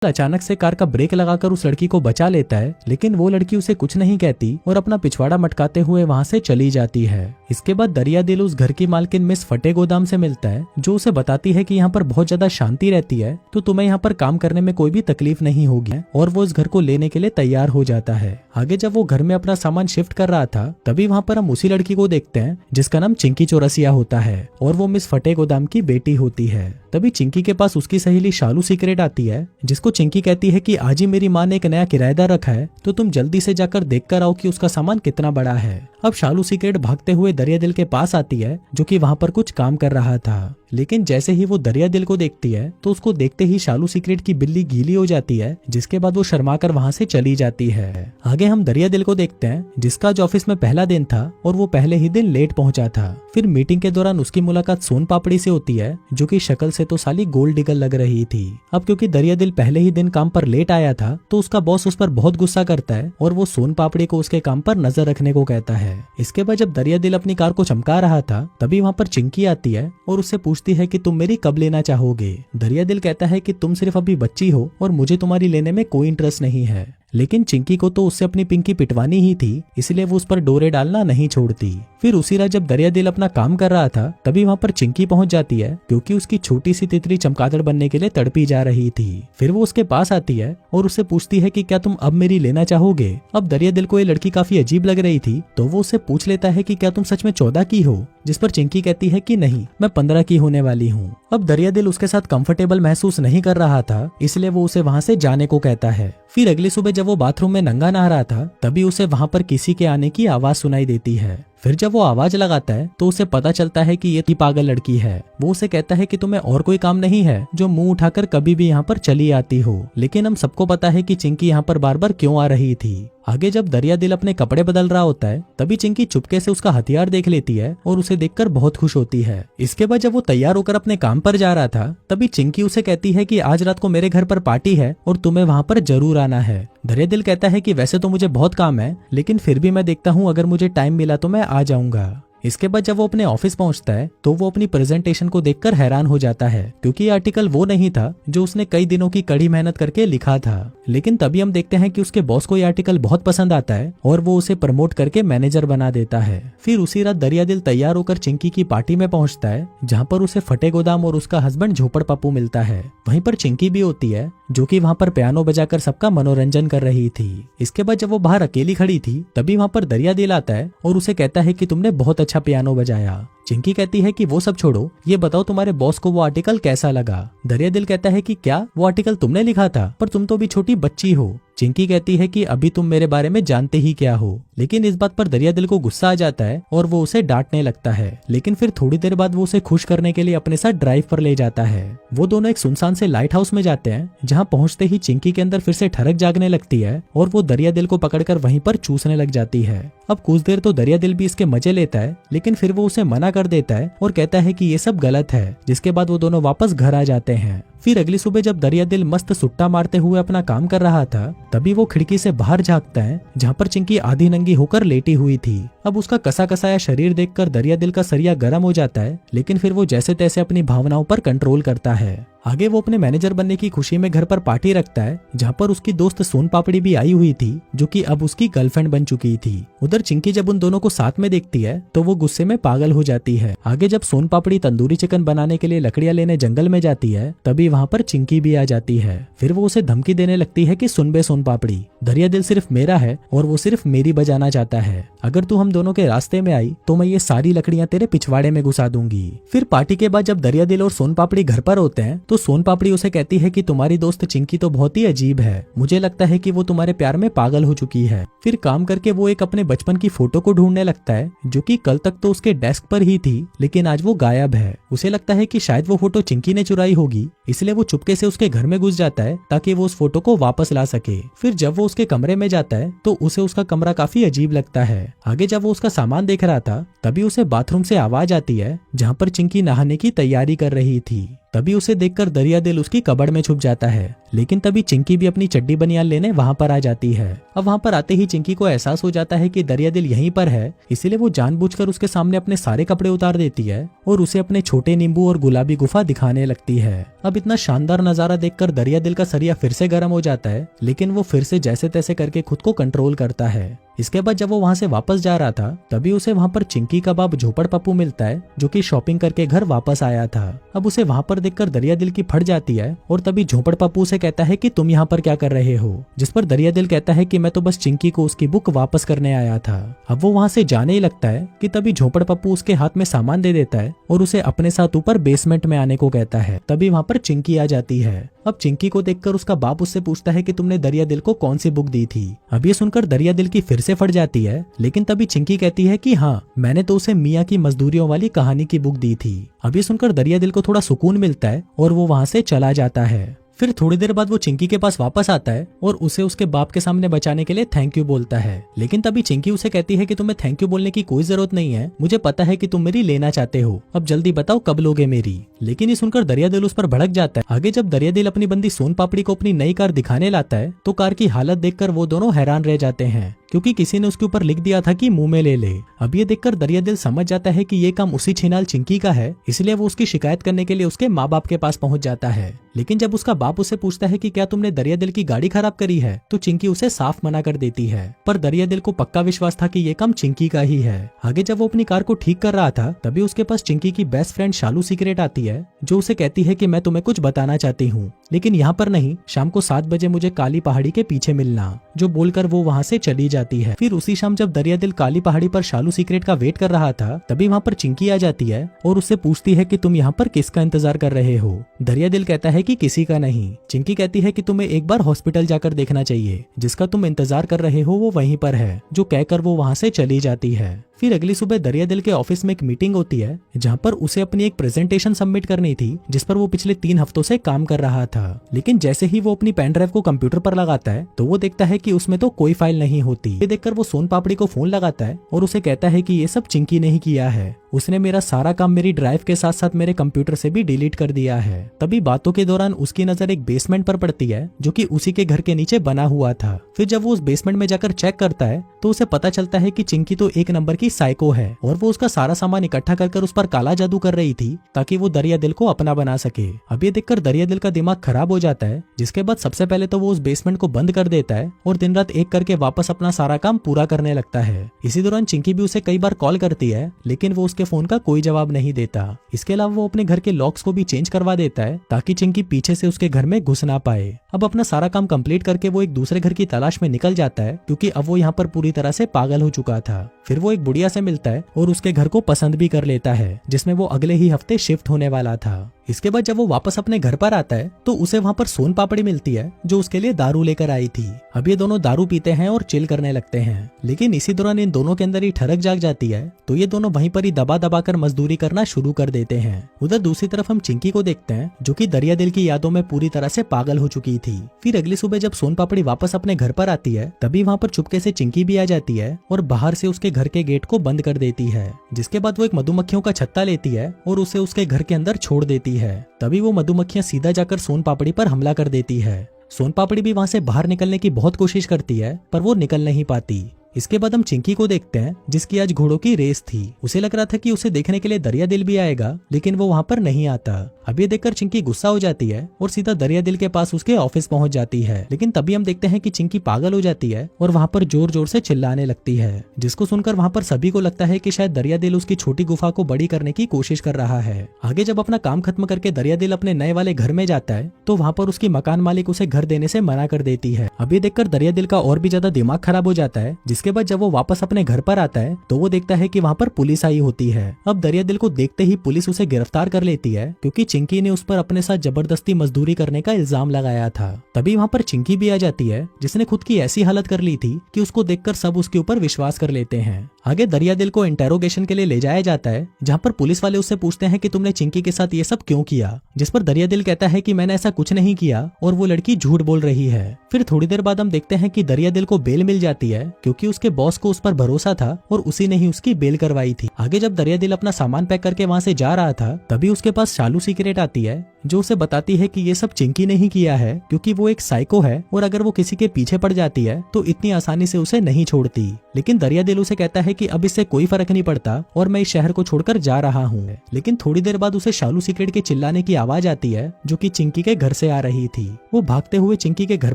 अचानक से कार का ब्रेक लगाकर उस लड़की को बचा लेता है, लेकिन वो लड़की उसे कुछ नहीं कहती और अपना पिछवाड़ा मटकाते हुए वहाँ से चली जाती है। इसके बाद दरिया दिल उस घर की मालकिन मिस फटे गोदाम से मिलता है, जो उसे बताती है कि यहाँ पर बहुत ज्यादा शांति रहती है, तो तुम्हें यहाँ पर काम करने में कोई भी तकलीफ नहीं होगी, और वो इस घर को लेने के लिए तैयार हो जाता है। आगे जब वो घर में अपना सामान शिफ्ट कर रहा था, तभी वहाँ पर हम उसी लड़की को देखते हैं जिसका नाम चिंकी चौरसिया होता है, और वो मिस फटे गोदाम की बेटी होती है। तभी चिंकी के पास उसकी सहेली शालू सीक्रेट आती है, जिसको चिंकी कहती है कि आज ही मेरी माँ ने एक नया किराएदार रखा है, तो तुम जल्दी से जाकर देख कर आओ कि उसका सामान कितना बड़ा है। अब शालू सीक्रेट भागते हुए दरिया दिल के पास आती है, जो कि वहाँ पर कुछ काम कर रहा था, लेकिन जैसे ही वो दरिया दिल को देखती है तो उसको देखते ही शालू सीक्रेट की बिल्ली गीली हो जाती है, जिसके बाद वो शर्माकर वहाँ से चली जाती है। आगे हम दरिया दिल को देखते हैं, जिसका आज ऑफिस में पहला दिन था और वो पहले ही दिन लेट पहुंचा था। फिर मीटिंग के दौरान उसकी मुलाकात सोन पापड़ी से होती है, जो कि शक्ल से तो साली गोल्ड डिगर लग रही थी। अब क्योंकि दरिया दिल पहले ही दिन काम पर लेट आया था, तो उसका बॉस उस पर बहुत गुस्सा करता है और वो सोन पापड़ी को उसके काम पर नजर रखने को कहता है। इसके बाद जब दरिया दिल अपनी कार को चमका रहा था, तभी वहाँ पर चिंकी आती है और उससे पूछती है कि तुम मेरी कब लेना चाहोगे। दरिया दिल कहता है कि तुम सिर्फ अभी बच्ची हो और मुझे तुम्हारी लेने में कोई इंटरेस्ट नहीं है, लेकिन चिंकी को तो उससे अपनी पिंकी पिटवानी ही थी, इसलिए वो उस पर डोरे डालना नहीं छोड़ती। फिर उसी रात जब दरिया दिल अपना काम कर रहा था, तभी वहाँ पर चिंकी पहुंच जाती है, क्योंकि उसकी छोटी सी तितली चमगादड़ बनने के लिए तड़पी जा रही थी। फिर वो उसके पास आती है और उससे पूछती है कि क्या तुम अब मेरी लेना चाहोगे। अब दरिया दिल को ये लड़की काफी अजीब लग रही थी, तो वो उससे पूछ लेता है कि क्या तुम सच में 14 की हो, जिस पर चिंकी कहती है कि नहीं, मैं 15 की होने वाली हूँ। अब दरिया दिल उसके साथ कंफर्टेबल महसूस नहीं कर रहा था, इसलिए वो उसे वहाँ से जाने को कहता है। फिर अगली सुबह जब वो बाथरूम में नंगा नहा रहा था, तभी उसे वहाँ पर किसी के आने की आवाज सुनाई देती है। फिर जब वो आवाज लगाता है तो उसे पता चलता है कि ये की पागल लड़की है। वो उसे कहता है कि तुम्हें और कोई काम नहीं है जो मुंह उठाकर कभी भी यहाँ पर चली आती हो, लेकिन हम सबको पता है कि चिंकी यहाँ पर बार बार क्यों आ रही थी। आगे जब दरिया दिल अपने कपड़े बदल रहा होता है, तभी चिंकी चुपके से उसका हथियार देख लेती है और उसे देखकर बहुत खुश होती है। इसके बाद जब वो तैयार होकर अपने काम पर जा रहा था, तभी चिंकी उसे कहती है कि आज रात को मेरे घर पर पार्टी है और तुम्हें वहाँ पर जरूर आना है। दरिया दिल कहता है कि वैसे तो मुझे बहुत काम है, लेकिन फिर भी मैं देखता हूँ, अगर मुझे टाइम मिला तो मैं आ जाऊंगा। इसके बाद जब वो अपने ऑफिस पहुंचता है तो वो अपनी प्रेजेंटेशन को देखकर हैरान हो जाता है, क्योंकि ये आर्टिकल वो नहीं था जो उसने कई दिनों की कड़ी मेहनत करके लिखा था। लेकिन तभी हम देखते हैं कि उसके बॉस को ये आर्टिकल बहुत पसंद आता है और वो उसे प्रमोट करके मैनेजर बना देता है। फिर उसी रात दरिया दिल तैयार होकर चिंकी की पार्टी में पहुंचता है, जहाँ पर उसे फटे गोदाम और उसका हस्बैंड झोपड़ पप्पू मिलता है। वहीं पर चिंकी भी होती है, जो कि वहाँ पर पियानो बजाकर सबका मनोरंजन कर रही थी। इसके बाद जब वो बाहर अकेली खड़ी थी, तभी वहाँ पर दरिया दिल आता है और उसे कहता है कि तुमने बहुत अच्छा पियानो बजाया। चिंकी कहती है कि वो सब छोड़ो, ये बताओ तुम्हारे बॉस को वो आर्टिकल कैसा लगा। दरिया दिल कहता है कि क्या वो आर्टिकल तुमने लिखा था, पर तुम तो भी छोटी बच्ची हो। चिंकी कहती है कि अभी तुम मेरे बारे में जानते ही क्या हो, लेकिन इस बात पर दरिया दिल को गुस्सा आ जाता है और वो उसे डांटने लगता है। लेकिन फिर थोड़ी देर बाद वो उसे खुश करने के लिए अपने साथ ड्राइव पर ले जाता है। वो दोनों एक सुनसान से लाइट हाउस में जाते हैं, जहाँ पहुंचते ही चिंकी के अंदर फिर से ठरक जागने लगती है और वो दरिया दिल को पकड़कर वहीं पर चूसने लग जाती है। अब कुछ देर तो दरिया दिल भी इसके मजे लेता है, लेकिन फिर वो उसे मना कर देता है और कहता है कि ये सब गलत है, जिसके बाद वो दोनों वापस घर आ जाते हैं। फिर अगली सुबह जब दरिया दिल मस्त सुट्टा मारते हुए अपना काम कर रहा था, तभी वो खिड़की से बाहर झांकता है, जहाँ पर चिंकी आधी नंगी होकर लेटी हुई थी। अब उसका कसा कसाया शरीर देखकर दरिया दिल का सरिया गर्म हो जाता है, लेकिन फिर वो जैसे तैसे अपनी भावनाओं पर कंट्रोल करता है। आगे वो अपने मैनेजर बनने की खुशी में घर पर पार्टी रखता है, जहाँ पर उसकी दोस्त सोन पापड़ी भी आई हुई थी, जो कि अब उसकी गर्लफ्रेंड बन चुकी थी। उधर चिंकी जब उन दोनों को साथ में देखती है तो वो गुस्से में पागल हो जाती है। आगे जब सोन पापड़ी तंदूरी चिकन बनाने के लिए लकड़ियां लेने जंगल में जाती है, तभी वहाँ पर चिंकी भी आ जाती है। फिर वो उसे धमकी देने लगती है कि सुन बे सोन पापड़ी, दरिया दिल सिर्फ मेरा है और वो सिर्फ मेरी बजाना चाहता है। अगर तू हम दोनों के रास्ते में आई तो मैं ये सारी लकड़ियां तेरे पिछवाड़े में घुसा दूंगी। फिर पार्टी के बाद जब दरिया दिल और सोन पापड़ी घर पर होते हैं, तो सोन पापड़ी उसे कहती है कि तुम्हारी दोस्त चिंकी तो बहुत ही अजीब है, मुझे लगता है कि वो तुम्हारे प्यार में पागल हो चुकी है। फिर काम करके वो एक अपने बचपन की फोटो को ढूंढने लगता है, जो कि कल तक तो उसके डेस्क पर ही थी, लेकिन आज वो गायब है। उसे लगता है कि शायद वो फोटो चिंकी ने चुराई होगी, इसलिए वो चुपके से उसके घर में घुस जाता है ताकि वो उस फोटो को वापस ला सके। फिर जब वो उसके कमरे में जाता है तो उसे उसका कमरा काफी अजीब लगता है। आगे जब वो उसका सामान देख रहा था, तभी उसे बाथरूम से आवाज आती है, जहाँ पर चिंकी नहाने की तैयारी कर रही थी। तभी उसे देखकर दरिया दिल उसकी कबड़ में छुप जाता है। लेकिन तभी चिंकी भी अपनी चड्डी बनियान लेने वहां पर आ जाती है। अब वहां पर आते ही चिंकी को एहसास हो जाता है कि दरिया दिल यहीं पर है, इसीलिए वो जानबूझकर उसके सामने अपने सारे कपड़े उतार देती है और उसे अपने छोटे नींबू और गुलाबी गुफा दिखाने लगती है। अब इतना शानदार नजारा देखकर दरिया दिल का सरिया फिर से गर्म हो जाता है, लेकिन वो फिर से जैसे तैसे करके खुद को कंट्रोल करता है। इसके बाद जब वो वहां से वापस जा रहा था तभी उसे वहां पर चिंकी कबाब झोपड़ पप्पू मिलता है, जो कि शॉपिंग करके घर वापस आया था। अब उसे वहां पर देखकर दरिया दिल की फट जाती है और तभी झोपड़ पप्पू उसे कहता है कि तुम यहाँ पर क्या कर रहे हो, जिस पर दरिया दिल कहता है कि मैं तो बस चिंकी को उसकी बुक वापस करने आया था। अब वो वहां से जाने ही लगता है कि तभी झोपड़ पप्पू उसके हाथ में सामान दे देता है और उसे अपने साथ ऊपर बेसमेंट में आने को कहता है। तभी वहां पर चिंकी आ जाती है। अब चिंकी को देखकर उसका बाप उससे पूछता है कि तुमने दरिया दिल को कौन सी बुक दी थी। अब ये सुनकर दरिया दिल की फिर से फट जाती है, लेकिन तभी चिंकी कहती है कि हाँ, मैंने तो उसे मियाँ की मजदूरियों वाली कहानी की बुक दी थी। अब ये सुनकर दरिया दिल को थोड़ा सुकून मिलता है और वो वहां से चला जाता है। फिर थोड़ी देर बाद वो चिंकी के पास वापस आता है और उसे उसके बाप के सामने बचाने के लिए थैंक यू बोलता है। लेकिन तभी चिंकी उसे कहती है कि तुम्हें थैंक यू बोलने की कोई जरूरत नहीं है, मुझे पता है कि तुम मेरी लेना चाहते हो, अब जल्दी बताओ कब लोगे मेरी। लेकिन ये सुनकर दरिया दिल उस पर भड़क जाता है। आगे जब दरिया दिल अपनी बंदी सोन पापड़ी को अपनी नई कार दिखाने लाता है तो कार की हालत देखकर वो दोनों हैरान रह जाते हैं, क्योंकि किसी ने उसके ऊपर लिख दिया था कि मुंह में ले ले। अब ये देखकर दरिया दिल समझ जाता है कि ये काम उसी छिनाल चिंकी का है, इसलिए वो उसकी शिकायत करने के लिए उसके माँ बाप के पास पहुंच जाता है। लेकिन जब उसका बाप उसे पूछता है कि क्या तुमने दरिया दिल की गाड़ी खराब करी है, तो चिंकी उसे साफ मना कर देती है। पर दरिया दिल को पक्का विश्वास था कि ये काम चिंकी का ही है। आगे जब वो अपनी कार को ठीक कर रहा था तभी उसके पास चिंकी की बेस्ट फ्रेंड शालू सीक्रेट आती है, जो उसे कहती है कि मैं तुम्हें कुछ बताना चाहती हूँ, लेकिन यहाँ पर नहीं, शाम को 7 बजे मुझे काली पहाड़ी के पीछे मिलना, जो बोलकर वो वहाँ से चली जाती है। फिर उसी शाम जब दरिया दिल काली पहाड़ी पर शालू सीक्रेट का वेट कर रहा था तभी वहाँ पर चिंकी आ जाती है और उससे पूछती है कि तुम यहाँ पर किसका इंतजार कर रहे हो। दरिया दिल कहता है कि किसी का नहीं। चिंकी कहती है कि तुम्हें एक बार हॉस्पिटल जाकर देखना चाहिए, जिसका तुम इंतजार कर रहे हो वो वहीं पर है, जो कहकर वो वहाँ से चली जाती है। फिर अगली सुबह दरिया दिल के ऑफिस में एक मीटिंग होती है जहाँ पर उसे अपनी एक प्रेजेंटेशन सबमिट करनी थी, जिस पर वो पिछले 3 हफ्तों से काम कर रहा था। लेकिन जैसे ही वो अपनी पेन ड्राइव को कंप्यूटर पर लगाता है तो वो देखता है कि उसमें तो कोई फाइल नहीं होती। ये देखकर वो सोन पापड़ी को फोन लगाता है और उसे कहता है कि ये सब चिंकी ने ही किया है, उसने मेरा सारा काम मेरी ड्राइव के साथ साथ मेरे कंप्यूटर से भी डिलीट कर दिया है। तभी बातों के दौरान उसकी नजर एक बेसमेंट पर पड़ती है, जो कि उसी के घर के नीचे बना हुआ था। फिर जब वो उस बेसमेंट में जाकर चेक करता है तो उसे पता चलता है कि चिंकी तो एक नंबर की साइको है और वो उसका सारा सामान इकट्ठा कर उस पर काला जादू कर रही थी ताकि वो दरिया दिल को अपना बना सके। अब ये देखकर दरिया दिल का दिमाग खराब हो जाता है, जिसके बाद सबसे पहले तो वो उस बेसमेंट को बंद कर देता है और दिन रात एक करके वापस अपना सारा काम पूरा करने लगता है। इसी दौरान चिंकी भी उसे कई बार कॉल करती है, लेकिन वो उसके फोन का कोई जवाब नहीं देता। इसके अलावा वो अपने घर के लॉक्स को भी चेंज करवा देता है ताकि चिंकी पीछे से उसके घर में घुस ना पाए। अब अपना सारा काम कंप्लीट करके वो एक दूसरे घर की तलाश में निकल जाता है, क्योंकि अब वो यहाँ पर पूरी तरह से पागल हो चुका था। फिर वो एक बुढ़िया से मिलता है और उसके घर को पसंद भी कर लेता है, जिसमें वो अगले ही हफ्ते शिफ्ट होने वाला था। इसके बाद जब वो वापस अपने घर पर आता है तो उसे वहाँ पर सोन पापड़ी मिलती है, जो उसके लिए दारू लेकर आई थी। अब ये दोनों दारू पीते हैं और चिल करने लगते हैं, लेकिन इसी दौरान इन दोनों के अंदर ही ठरक जाग जाती है, तो ये दोनों वहीं पर ही दबा दबा कर मजदूरी करना शुरू कर देते हैं। उधर दूसरी तरफ हम चिंकी को देखते हैं, जो कि दरिया दिल की यादों में पूरी तरह से पागल हो चुकी थी। फिर अगली सुबह जब सोन पापड़ी वापस अपने घर पर आती है तभी वहाँ पर चुपके से चिंकी भी आ जाती है और बाहर से उसके घर के गेट को बंद कर देती है। जिसके बाद वो एक मधुमक्खियों का छत्ता लेती है और उसे उसके घर के अंदर छोड़ देती है। तभी वो मधुमक्खियां सीधा जाकर सोन पापड़ी पर हमला कर देती है। सोन पापड़ी भी वहां से बाहर निकलने की बहुत कोशिश करती है, पर वो निकल नहीं पाती। इसके बाद हम चिंकी को देखते हैं, जिसकी आज घोड़ों की रेस थी। उसे लग रहा था कि उसे देखने के लिए दरिया दिल भी आएगा, लेकिन वो वहाँ पर नहीं आता। अब ये देखकर चिंकी गुस्सा हो जाती है और सीधा दरिया दिल के पास उसके ऑफिस पहुंच जाती है। लेकिन तभी हम देखते हैं कि चिंकी पागल हो जाती है और वहाँ पर जोर जोर से चिल्लाने लगती है, जिसको सुनकर वहाँ पर सभी को लगता है कि शायद दरिया दिल उसकी छोटी गुफा को बड़ी करने की कोशिश कर रहा है। आगे जब अपना काम खत्म करके दरिया दिल अपने नए वाले घर में जाता है तो वहाँ पर उसकी मकान मालिक उसे घर देने से मना कर देती है। अब ये देखकर दरिया दिल का और भी ज्यादा दिमाग खराब हो जाता है। जिसके बाद जब वो वापस अपने घर पर आता है तो वो देखता है कि वहाँ पर पुलिस आई होती है। अब दरिया दिल को देखते ही पुलिस उसे गिरफ्तार कर लेती है, क्योंकि चिंकी ने उस पर अपने साथ जबरदस्ती मजदूरी करने का इल्जाम लगाया था। तभी वहाँ पर चिंकी भी आ जाती है, जिसने खुद की ऐसी हालत कर ली थी कि उसको देखकर सब उसके ऊपर विश्वास कर लेते हैं। आगे दरिया दिल को इंटेरोगेशन के लिए ले जाया जाता है, जहाँ पर पुलिस वाले उससे पूछते हैं कि तुमने चिंकी के साथ ये सब क्यों किया, जिस पर दरिया दिल कहता है कि मैंने ऐसा कुछ नहीं किया और वो लड़की झूठ बोल रही है। फिर थोड़ी देर बाद हम देखते हैं कि दरिया दिल को बेल मिल जाती है, क्योंकि उसके बॉस को उस पर भरोसा था और उसी ने ही उसकी बेल करवाई थी। आगे जब दरिया दिल अपना सामान पैक करके वहाँ से जा रहा था तभी उसके पास शालू सीक्रेट आती है, जो उसे बताती है कि ये सब चिंकी ने ही किया है क्योंकि वो एक साइको है और अगर वो किसी के पीछे पड़ जाती है तो इतनी आसानी से उसे नहीं छोड़ती। लेकिन दरिया दिल उसे कहता है कि अब इससे कोई फर्क नहीं पड़ता और मैं इस शहर को छोड़कर जा रहा हूँ। लेकिन थोड़ी देर बाद उसे शालू सीक्रेट के चिल्लाने की आवाज आती है जो कि चिंकी के घर से आ रही थी। वो भागते हुए चिंकी के घर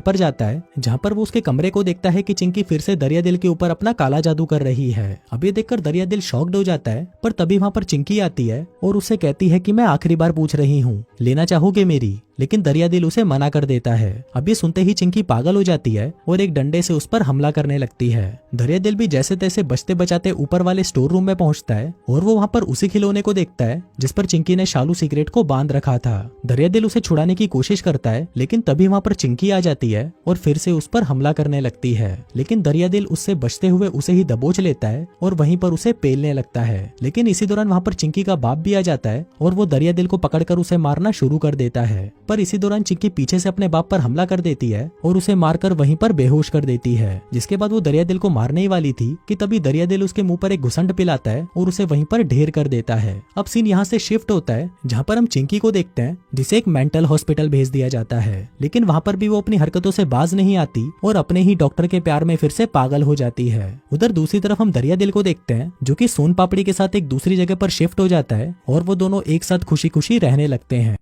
पर जाता है जहाँ पर वो उसके कमरे को देखता है कि चिंकी फिर से दरिया दिल के ऊपर अपना काला जादू कर रही है। अब ये देखकर दरिया दिल शॉक्ड हो जाता है, पर तभी वहाँ पर चिंकी आती है और उसे कहती है कि मैं आखिरी बार पूछ रही हूँ, लेना चाहोगे मेरी? लेकिन दरिया दिल उसे मना कर देता है। अब ये सुनते ही चिंकी पागल हो जाती है और एक डंडे से उस पर हमला करने लगती है। दरिया दिल भी जैसे तैसे बचते बचाते ऊपर वाले स्टोर रूम में पहुंचता है और वो वहाँ पर उसी खिलौने को देखता है जिस पर चिंकी ने शालू सिगरेट को बांध रखा था। दरिया दिल उसे छुड़ाने की कोशिश करता है लेकिन तभी वहाँ पर चिंकी आ जाती है और फिर से उस पर हमला करने लगती है। लेकिन दरिया दिल उससे बचते हुए उसे ही दबोच लेता है और वहीं पर उसे पेलने लगता है। लेकिन इसी दौरान वहाँ पर चिंकी का बाप भी आ जाता है और वो दरिया दिल को पकड़कर उसे मारना शुरू कर देता है। पर इसी दौरान चिंकी पीछे से अपने बाप पर हमला कर देती है और उसे मारकर वहीं पर बेहोश कर देती है। जिसके बाद वो दरिया दिल को मारने ही वाली थी कि तभी दरिया दिल उसके मुंह पर एक घुसंड पिलाता है और उसे वहीं पर ढेर कर देता है। अब सीन यहाँ से शिफ्ट होता है जहाँ पर हम चिंकी को देखते हैं जिसे एक मेंटल हॉस्पिटल भेज दिया जाता है। लेकिन वहाँ पर भी वो अपनी हरकतों से बाज नहीं आती और अपने ही डॉक्टर के प्यार में फिर से पागल हो जाती है। उधर दूसरी तरफ हम दरिया दिल को देखते हैं जो कि सोन पापड़ी के साथ एक दूसरी जगह पर शिफ्ट हो जाता है और वो दोनों एक साथ खुशी खुशी रहने लगते हैं।